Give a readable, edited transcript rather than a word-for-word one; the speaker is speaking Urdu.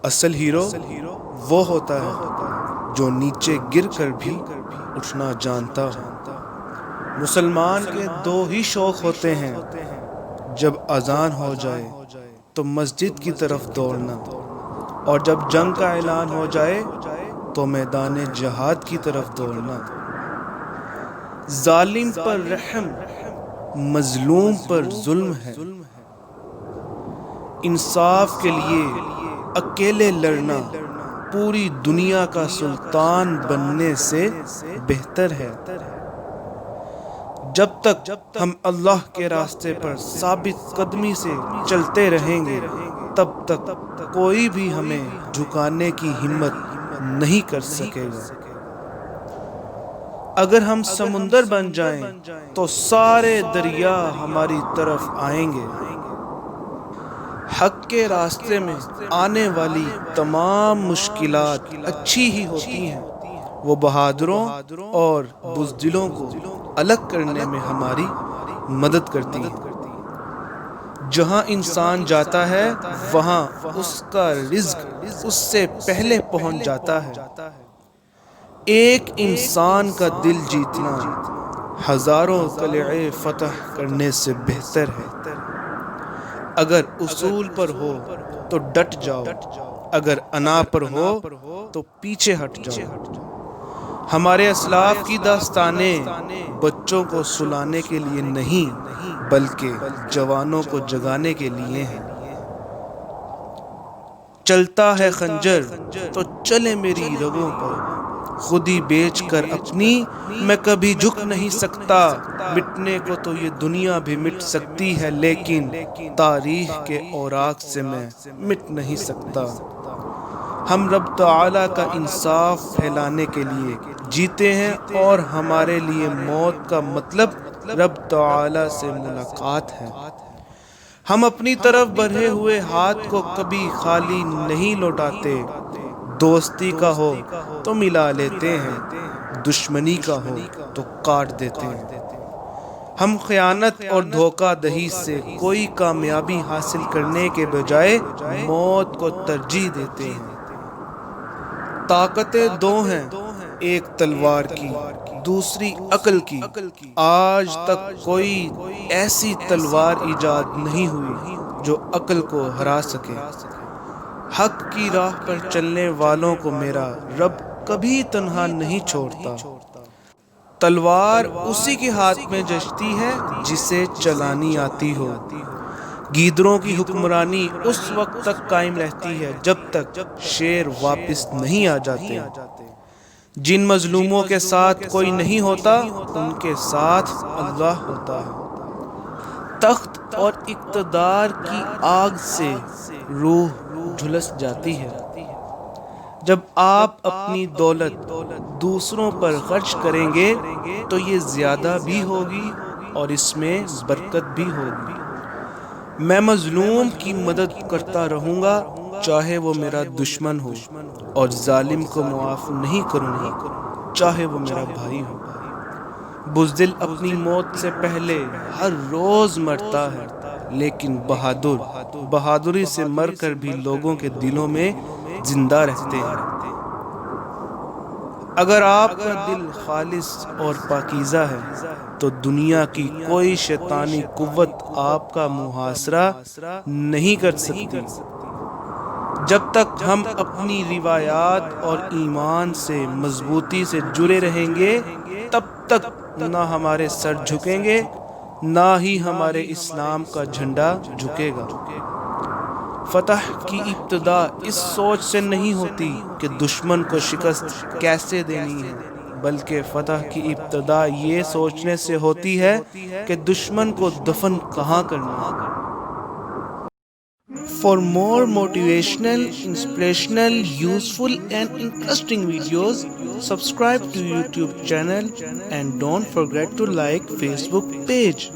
اصل ہیرو وہ ہوتا ہے جو نیچے گر کر بھی اٹھنا جانتا ہو۔ مسلمان کے دو ہی شوق ہوتے ہیں، جب اذان ہو جائے تو مسجد کی طرف دوڑنا، اور جب جنگ کا اعلان ہو جائے تو میدان جہاد کی طرف دوڑنا۔ ظالم پر رحم، مظلوم پر ظلم ہے، انصاف کے لیے اکیلے لڑنا پوری دنیا کا سلطان بننے سے بہتر ہے۔ جب تک ہم اللہ کے راستے پر ثابت قدمی سے چلتے رہیں گے تب تک کوئی بھی ہمیں جھکانے کی ہمت نہیں کر سکے گا۔ اگر ہم سمندر بن جائیں تو سارے دریا ہماری طرف آئیں گے۔ حق کے راستے میں آنے والی تمام مشکلات اچھی ہی ہوتی ہیں، وہ بہادروں اور بزدلوں کو الگ کرنے میں ہماری مدد کرتی ہیں۔ جہاں انسان جاتا ہے وہاں اس کا رزق اس سے پہلے پہنچ جاتا ہے۔ ایک انسان کا دل جیتنا ہزاروں قلعے فتح کرنے سے بہتر ہے۔ اگر اصول پر ہو تو ڈٹ جاؤ، اگر انا پر ہو تو پیچھے ہٹ جاؤ۔ ہمارے اسلاف کی داستانیں بچوں کو سلانے کے لیے نہیں بلکہ جوانوں کو جگانے کے لیے ہیں۔ چلتا ہے خنجر تو چلے میری رگوں پر، خود ہی بیچ کر اپنی میں کبھی جھک نہیں سکتا۔ مٹنے کو تو یہ دنیا بھی مٹ سکتی ہے لیکن تاریخ کے اوراق سے میں مٹ نہیں سکتا۔ ہم رب تعالیٰ کا انصاف پھیلانے کے لیے جیتے ہیں اور ہمارے لیے موت کا مطلب رب تعالیٰ سے ملاقات ہے۔ ہم اپنی طرف بڑھے ہوئے ہاتھ کو کبھی خالی نہیں لوٹاتے۔ دوستی کا ہو تو ملا لیتے ہیں، دشمنی کا ہو تو کاٹ دیتے ہیں۔ ہم خیانت اور دھوکہ دہی سے کوئی کامیابی حاصل کرنے کے بجائے موت کو ترجیح دیتے ہیں۔ طاقتیں دو ہیں، ایک تلوار کی دوسری عقل کی۔ آج تک کوئی ایسی تلوار ایجاد نہیں ہوئی جو عقل کو ہرا سکے۔ حق کی راہ پر چلنے والوں کو میرا رب کبھی تنہا نہیں چھوڑتا۔ تلوار اسی کے ہاتھ میں جچتی ہے جسے چلانی آتی ہو۔ گیدڑوں کی حکمرانی اس وقت تک قائم رہتی ہے جب تک شیر واپس نہیں آ جاتے۔ جن مظلوموں کے ساتھ کوئی نہیں ہوتا ان کے ساتھ اللہ ہوتا ہے۔ تخت اور اقتدار کی آگ سے روح جھلس جاتی ہے۔ جب آپ اپنی دولت دوسروں پر خرچ کریں گے تو یہ زیادہ بھی ہوگی اور اس میں برکت بھی ہوگی۔ میں مظلوم کی مدد کرتا رہوں گا چاہے وہ میرا دشمن ہو، اور ظالم کو معاف نہیں کروں گا چاہے وہ میرا بھائی ہو۔ بزدل اپنی موت سے پہلے ہر روز مرتا ہے لیکن بہادر بہادری سے مر کر بھی لوگوں کے دلوں میں زندہ رہتے ہیں۔ اگر آپ کا دل خالص اور پاکیزہ ہے تو دنیا کی کوئی شیطانی قوت آپ کا محاصرہ نہیں کر سکتی۔ جب تک ہم اپنی روایات اور ایمان سے مضبوطی سے جڑے رہیں گے تب تک نہ ہمارے سر جھکیں گے نہ ہی ہمارے اسلام کا جھنڈا جھکے گا۔ فتح کی ابتدا اس سوچ سے نہیں ہوتی کہ دشمن کو شکست کیسے دینی ہے، بلکہ فتح کی ابتدا یہ سوچنے سے ہوتی ہے کہ دشمن کو دفن کہاں کرنا ہے۔ For more motivational, inspirational, useful and interesting videos, subscribe to YouTube channel and don't forget to like Facebook page.